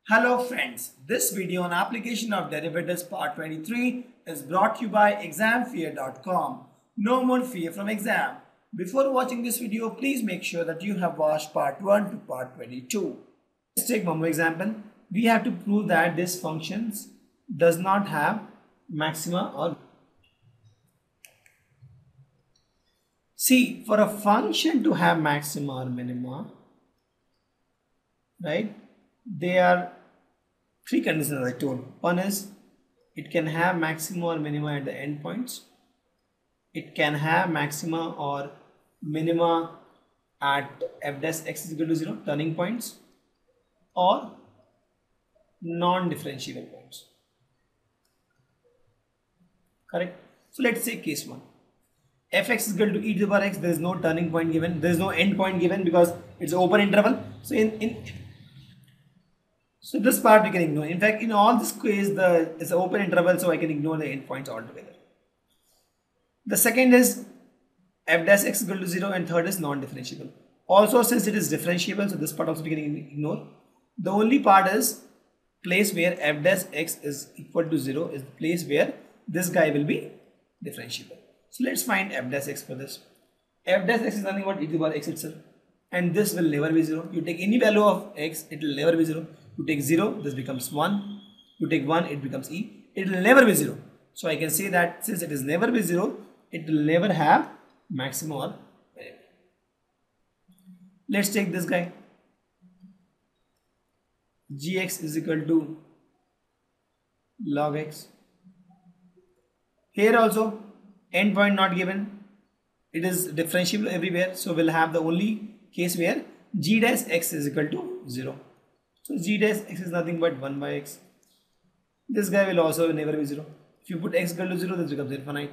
Hello friends, this video on application of derivatives part 23 is brought to you by examfear.com. No more fear from exam. Before watching this video, please make sure that you have watched part 1 to part 22. Let's take one more example. We have to prove that this function does not have maxima or see, for a function to have maxima or minima, right? There are three conditions as I told. One is it can have maxima or minima at the endpoints. It can have maxima or minima at f dash x is equal to 0, turning points, or non-differentiable points. Correct? So let's say case 1. Fx is equal to e to the power x. There is no turning point given. There is no end point given because it's an open interval. So this part we can ignore. In fact, in all this case, it's an open interval, so I can ignore the endpoints altogether. The second is f dash x is equal to 0, and third is non-differentiable. Also, since it is differentiable, so this part also we can ignore. The only part is place where f dash x is equal to 0 is the place where this guy will be differentiable. So let's find f dash x for this. F dash x is nothing but e to the power x itself, and this will never be 0. You take any value of x, it will never be 0. You take 0, this becomes 1. You take 1, it becomes e. It will never be 0. So I can say that since it is never be 0, it will never have maximum or minimum. Let's take this guy. Gx is equal to log x. Here also, endpoint not given. It is differentiable everywhere. So we'll have the only case where g dash x is equal to 0. So g dash x is nothing but 1 by x. This guy will also never be 0. If you put x equal to 0, this becomes infinite.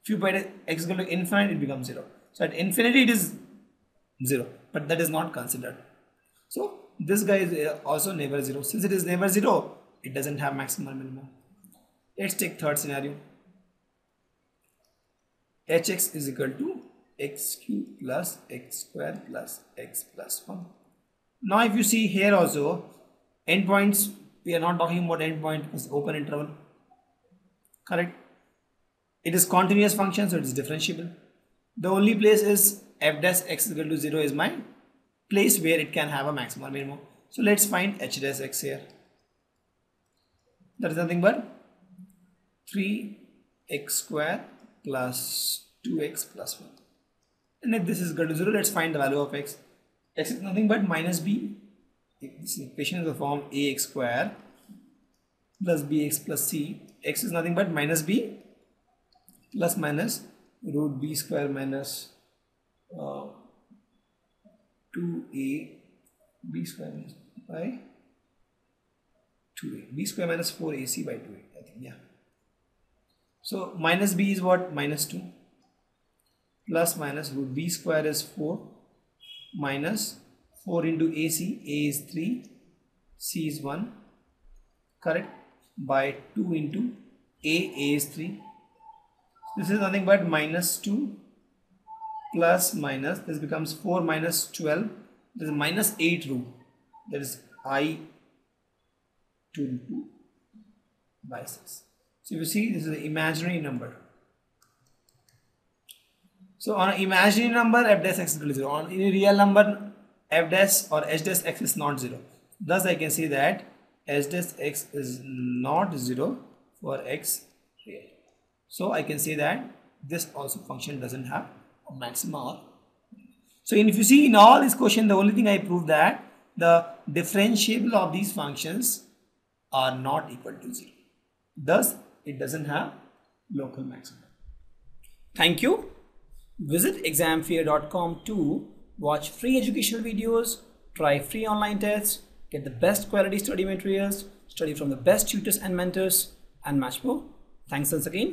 If you put x equal to infinite, it becomes 0. So at infinity it is 0, but that is not considered. So this guy is also never 0. Since it is never 0, it doesn't have maximum or minimum. Let's take third scenario. Hx is equal to x cube plus x square plus x plus 1. Now if you see here also, endpoints, we are not talking about endpoint, it's open interval. Correct? It is continuous function, so it is differentiable. The only place is f dash x is equal to 0 is my place where it can have a maximum or minimum. So let's find h dash x here. That is nothing but 3x square plus 2x plus 1. And if this is equal to 0, let's find the value of x. X is nothing but minus b. If this equation is the form ax square plus bx plus c. X is nothing but minus b plus minus root b square minus 2a b square minus by 2a. b square minus 4ac by 2a, I think, yeah. So minus b is what? Minus 2 plus minus root b square is 4 minus 4 into AC. A is 3, C is 1, correct, by 2 into A is 3. This is nothing but minus 2 plus minus, this becomes 4 minus 12, this is minus 8 root, that is I 2 into by 6. So you see, this is an imaginary number. So on an imaginary number, f dash x is equal to 0. On any real number, f dash or h dash x is not 0. Thus I can say that h dash x is not 0 for x real. So I can say that this also function doesn't have a maxima or. So if you see in all this question, the only thing I proved that the differentiable of these functions are not equal to 0. Thus it doesn't have local maximum. Thank you. Visit examfear.com to watch free educational videos, try free online tests, get the best quality study materials, study from the best tutors and mentors, and much more. Thanks once again.